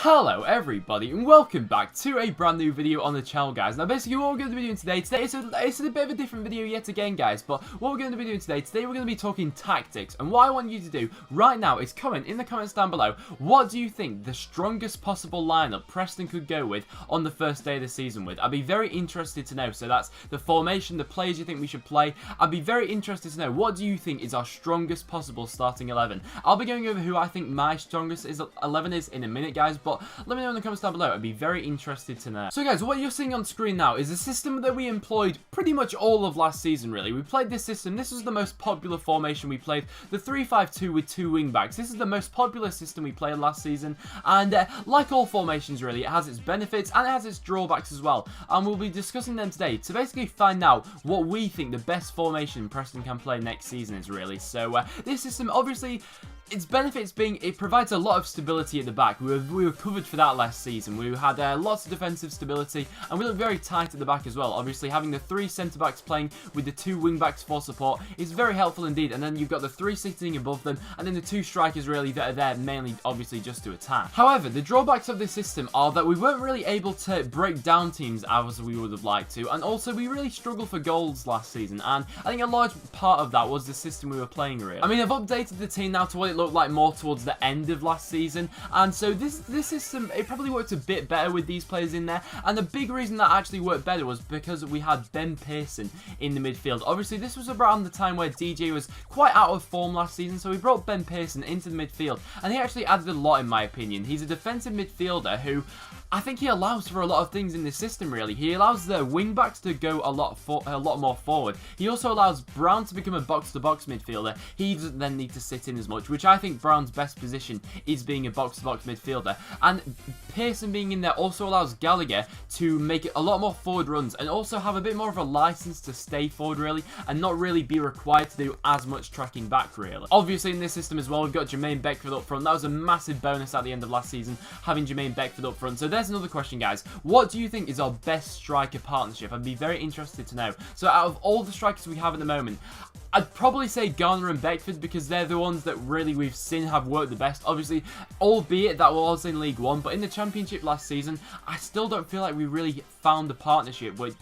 Hello everybody and welcome back to a brand new video on the channel, guys. Now basically what we're going to be doing today it's a bit of a different video yet again, guys, but what we're going to be doing today we're going to be talking tactics. And what I want you to do right now is comment in the comments down below, what do you think the strongest possible lineup Preston could go with on the first day of the season with? I'd be very interested to know. So that's the formation, the players you think we should play. I'd be very interested to know, what do you think is our strongest possible starting 11? I'll be going over who I think my strongest 11 is in a minute, guys, but let me know in the comments down below. I'd be very interested to know. So guys, what you're seeing on screen now is a system that we employed pretty much all of last season, really. We played this system. This was the most popular formation we played, the 3-5-2 with two wing backs. This is the most popular system we played last season, and like all formations, really, it has its benefits and it has its drawbacks as well, and we'll be discussing them today to basically find out what we think the best formation Preston can play next season is, really. So this system, obviously, its benefits being it provides a lot of stability at the back. We were covered for that last season. We had lots of defensive stability, and we look very tight at the back as well. Obviously, having the three centre-backs playing with the two wing-backs for support is very helpful indeed. And then you've got the three sitting above them, and then the two strikers really that are there mainly, obviously, just to attack. However, the drawbacks of this system are that we weren't really able to break down teams as we would have liked to, and also we really struggled for goals last season. And I think a large part of that was the system we were playing, really. I mean, I've updated the team now to what it looked like more towards the end of last season, and so this system, it probably worked a bit better with these players in there. And the big reason that actually worked better was because we had Ben Pearson in the midfield. Obviously, this was around the time where DJ was quite out of form last season, so we brought Ben Pearson into the midfield, and he actually added a lot, in my opinion. He's a defensive midfielder who I think he allows for a lot of things in this system, really. He allows the wing-backs to go a lot more forward. He also allows Brown to become a box-to-box midfielder. He doesn't then need to sit in as much, which I think Brown's best position is being a box-to-box midfielder. And Pearson being in there also allows Gallagher to make a lot more forward runs and also have a bit more of a license to stay forward, really, and not really be required to do as much tracking back, really. Obviously, in this system as well, we've got Jermaine Beckford up front. That was a massive bonus at the end of last season, having Jermaine Beckford up front. So there's another question, guys. What do you think is our best striker partnership? I'd be very interested to know. So out of all the strikers we have at the moment, I'd probably say Garner and Beckford, because they're the ones that really we've seen have worked the best. Obviously, albeit that was in League One, but in the Championship last season, I still don't feel like we really found a partnership which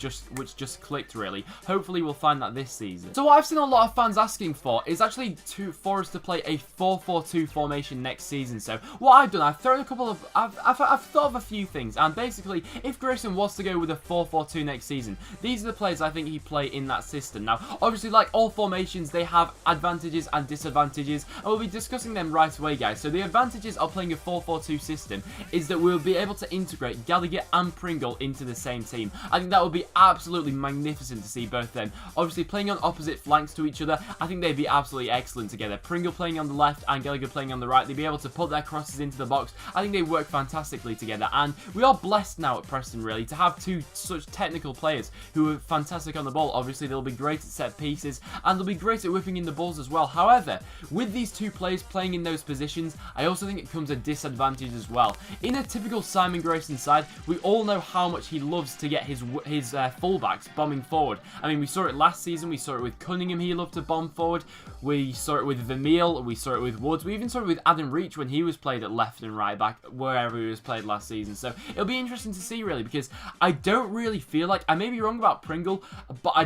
just clicked, really. Hopefully, we'll find that this season. So what I've seen a lot of fans asking for is actually for us to play a 4-4-2 formation next season. So what I've done, I've thrown a couple of, I've thought of a few things, and basically, if Grayson was to go with a 4-4-2 next season, these are the players I think he'd play in that system. Now, obviously, like all formations, they have advantages and disadvantages, and we'll be discussing them right away, guys. So the advantages of playing a 4-4-2 system is that we'll be able to integrate Gallagher and Pringle into the same team. I think that would be absolutely magnificent to see both of them. Obviously, playing on opposite flanks to each other, I think they'd be absolutely excellent together. Pringle playing on the left and Gallagher playing on the right, they'd be able to put their crosses into the box. I think they work fantastically together, and we are blessed now at Preston, really, to have two such technical players who are fantastic on the ball. Obviously, they'll be great at set pieces, and they'll be great at whipping in the balls as well. However, with these two players playing in those positions, I also think it comes a disadvantage as well. In a typical Simon Grayson side, we all know how much he loves to get his fullbacks bombing forward. I mean, we saw it last season, we saw it with Cunningham, he loved to bomb forward. We saw it with Vermeil, we saw it with Woods, we even saw it with Adam Reach when he was played at left and right back, wherever he was played last season. So it'll be interesting to see, really, because I don't really feel like, I may be wrong about Pringle, but I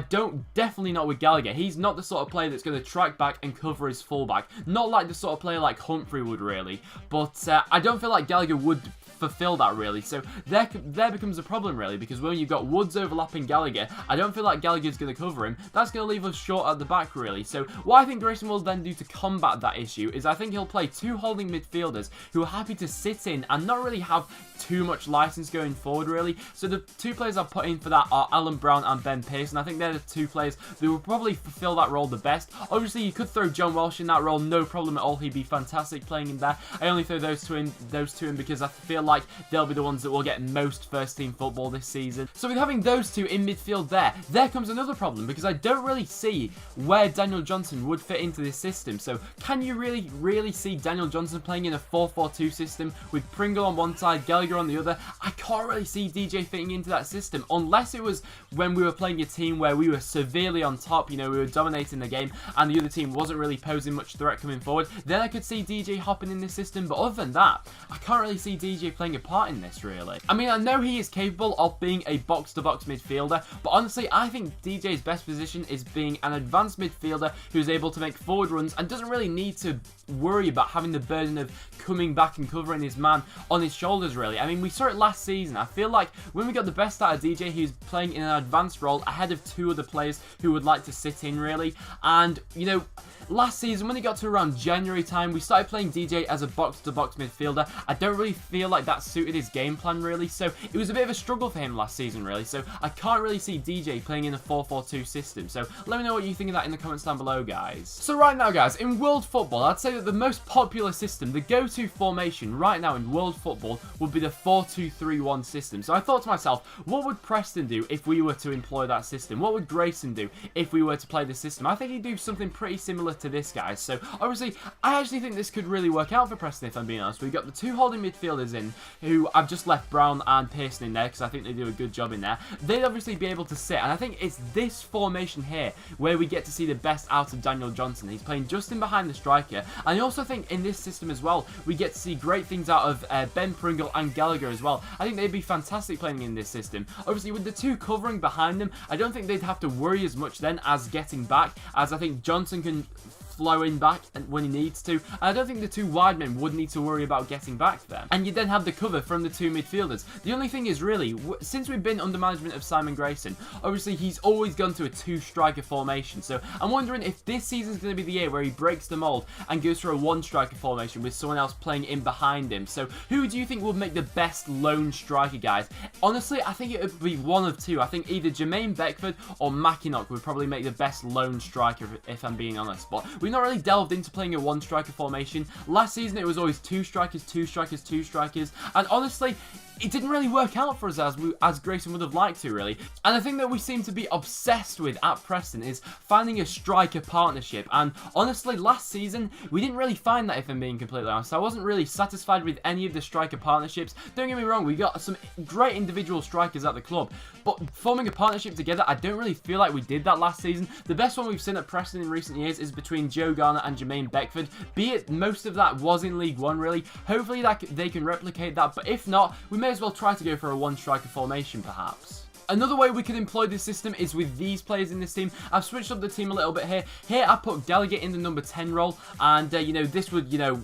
definitely not with Gallagher. He's not the sort of player that's going to track back and cover his fullback. Not like the sort of player like Humphrey would, really. But I don't feel like Gallagher would fulfill that, really. So there becomes a problem, really, because when you've got Woods overlapping Gallagher, I don't feel like Gallagher's going to cover him. That's going to leave us short at the back, really. So what I think Grayson will then do to combat that issue is I think he'll play two holding midfielders who are happy to sit in and not really have too much license going forward, really. So the two players I've put in for that are Alan Brown and Ben Pearson. I think they're the two players that will probably fulfill that role the best. Obviously, you could throw John Welsh in that role, no problem at all. He'd be fantastic playing in there. I only throw those two in because I feel like they'll be the ones that will get most first team football this season. So with having those two in midfield there comes another problem, because I don't really see where Daniel Johnson would fit into this system. So can you really see Daniel Johnson playing in a 4-4-2 system with Pringle on one side, Gallagher on the other? I can't really see DJ fitting into that system, unless it was when we were playing a team where we were severely on top, you know, we were dominating the game and the other team wasn't really posing much threat coming forward. Then I could see DJ hopping in this system, but other than that, I can't really see DJ playing a part in this, really. I mean, I know he is capable of being a box-to-box midfielder, but honestly, I think DJ's best position is being an advanced midfielder who's able to make forward runs and doesn't really need to worry about having the burden of coming back and covering his man on his shoulders, really. I mean, we saw it last season. I feel like when we got the best out of DJ, he was playing in an advanced role ahead of two other players who would like to sit in, really. And, you know, last season, when it got to around January time, we started playing DJ as a box-to-box midfielder. I don't really feel like that suited his game plan, really, so it was a bit of a struggle for him last season, really, so I can't really see DJ playing in a 4-4-2 system, so let me know what you think of that in the comments down below, guys. So right now, guys, in world football, I'd say that the most popular system, the go-to formation right now in world football would be the 4-2-3-1 system, so I thought to myself, what would Preston do if we were to employ that system? What would Grayson do if we were to play the system? I think he'd do something pretty similar to this, guys. So obviously, I actually think this could really work out for Preston, if I'm being honest. We've got the two holding midfielders in, who I've just left Brown and Pearson in there because I think they do a good job in there. They'd obviously be able to sit, and I think it's this formation here where we get to see the best out of Daniel Johnson. He's playing just in behind the striker, and I also think in this system as well, we get to see great things out of Ben Pringle and Gallagher as well. I think they'd be fantastic playing in this system. Obviously, with the two covering behind them, I don't think they'd have to worry as much then as getting back, as I think Johnson can flow in back when he needs to, and I don't think the two wide men would need to worry about getting back there. And you then have the cover from the two midfielders. The only thing is, really, since we've been under management of Simon Grayson, obviously he's always gone to a two-striker formation, so I'm wondering if this season's going to be the year where he breaks the mold and goes for a one-striker formation with someone else playing in behind him. So who do you think would make the best lone striker, guys? Honestly, I think it would be one of two. I think either Jermaine Beckford or Mackinock would probably make the best lone striker, if I'm being honest, but we've not really delved into playing a one-striker formation. Last season, it was always two strikers, two strikers, two strikers, and honestly, it didn't really work out for us as Grayson would have liked to, really. And the thing that we seem to be obsessed with at Preston is finding a striker partnership. And honestly, last season, we didn't really find that, if I'm being completely honest. I wasn't really satisfied with any of the striker partnerships. Don't get me wrong, we got some great individual strikers at the club, but forming a partnership together, I don't really feel like we did that last season. The best one we've seen at Preston in recent years is between Joe Garner and Jermaine Beckford. Be it most of that was in League One, really. Hopefully they can replicate that, but if not, we may as well try to go for a one-striker formation, perhaps. Another way we could employ this system is with these players in this team. I've switched up the team a little bit here. Here, I put Gallagher in the number 10 role, and, you know, this would, you know,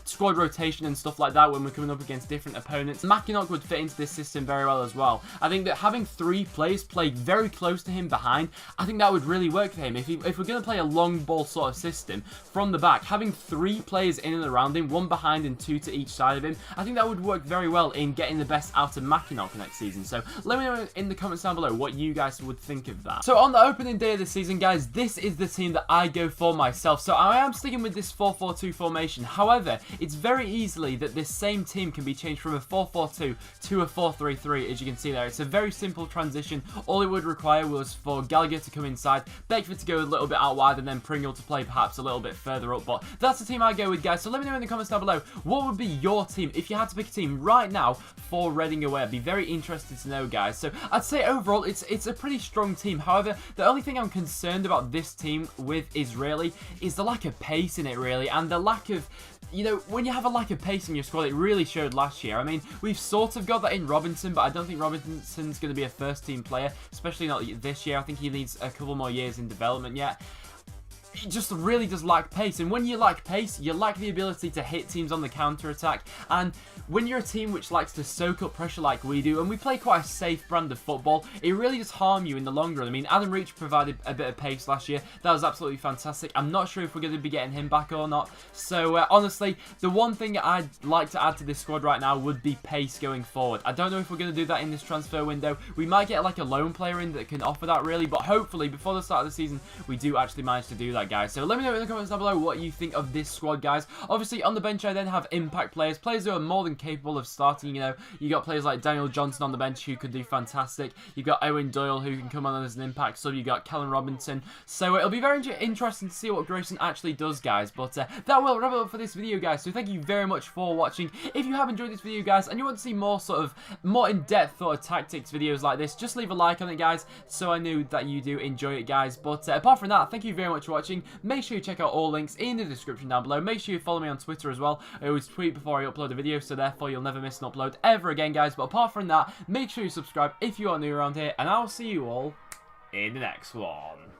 squad rotation and stuff like that when we're coming up against different opponents. Mackinock would fit into this system very well as well. I think that having three players play very close to him behind, I think that would really work for him. If we're going to play a long ball sort of system from the back, having three players in and around him, one behind and two to each side of him, I think that would work very well in getting the best out of Mackinock next season. So let me know in the comments down below what you guys would think of that. So on the opening day of the season, guys, this is the team that I go for myself. So I am sticking with this 4-4-2 formation. However, it's very easily that this same team can be changed from a 4-4-2 to a 4-3-3, as you can see there. It's a very simple transition. All it would require was for Gallagher to come inside, Beckford to go a little bit out wide, and then Pringle to play perhaps a little bit further up. But that's the team I go with, guys. So let me know in the comments down below, what would be your team if you had to pick a team right now for Reading away? I'd be very interested to know, guys. So I'd say overall, it's a pretty strong team. However, the only thing I'm concerned about this team with is the lack of pace in it, really, and the lack of, you know, when you have a lack of pace in your squad, it really showed last year. I mean, we've sort of got that in Robinson, but I don't think Robinson's going to be a first-team player, especially not this year. I think he needs a couple more years in development yet. It just really does lack pace, and when you lack pace, you lack the ability to hit teams on the counter-attack, and when you're a team which likes to soak up pressure like we do, and we play quite a safe brand of football, it really does harm you in the long run. I mean, Adam Reach provided a bit of pace last year. That was absolutely fantastic. I'm not sure if we're going to be getting him back or not, so honestly, the one thing I'd like to add to this squad right now would be pace going forward. I don't know if we're going to do that in this transfer window. We might get like a lone player in that can offer that, really, but hopefully before the start of the season, we do actually manage to do that, guys. So let me know in the comments down below what you think of this squad, guys. Obviously, on the bench, I then have impact players who are more than capable of starting. You know, you got players like Daniel Johnson on the bench who could do fantastic. You got Owen Doyle who can come on as an impact sub. You got Kellen Robinson. So it'll be very interesting to see what Grayson actually does, guys. But that will wrap it up for this video, guys. So thank you very much for watching. If you have enjoyed this video, guys, and you want to see more in-depth sort of tactics videos like this, just leave a like on it, guys, so I know that you do enjoy it, guys. But apart from that, thank you very much for watching. watching. Make sure you check out all links in the description down below. Make sure you follow me on Twitter as well. I always tweet before I upload a video, so therefore you'll never miss an upload ever again, guys. But apart from that, make sure you subscribe if you are new around here, and I'll see you all in the next one.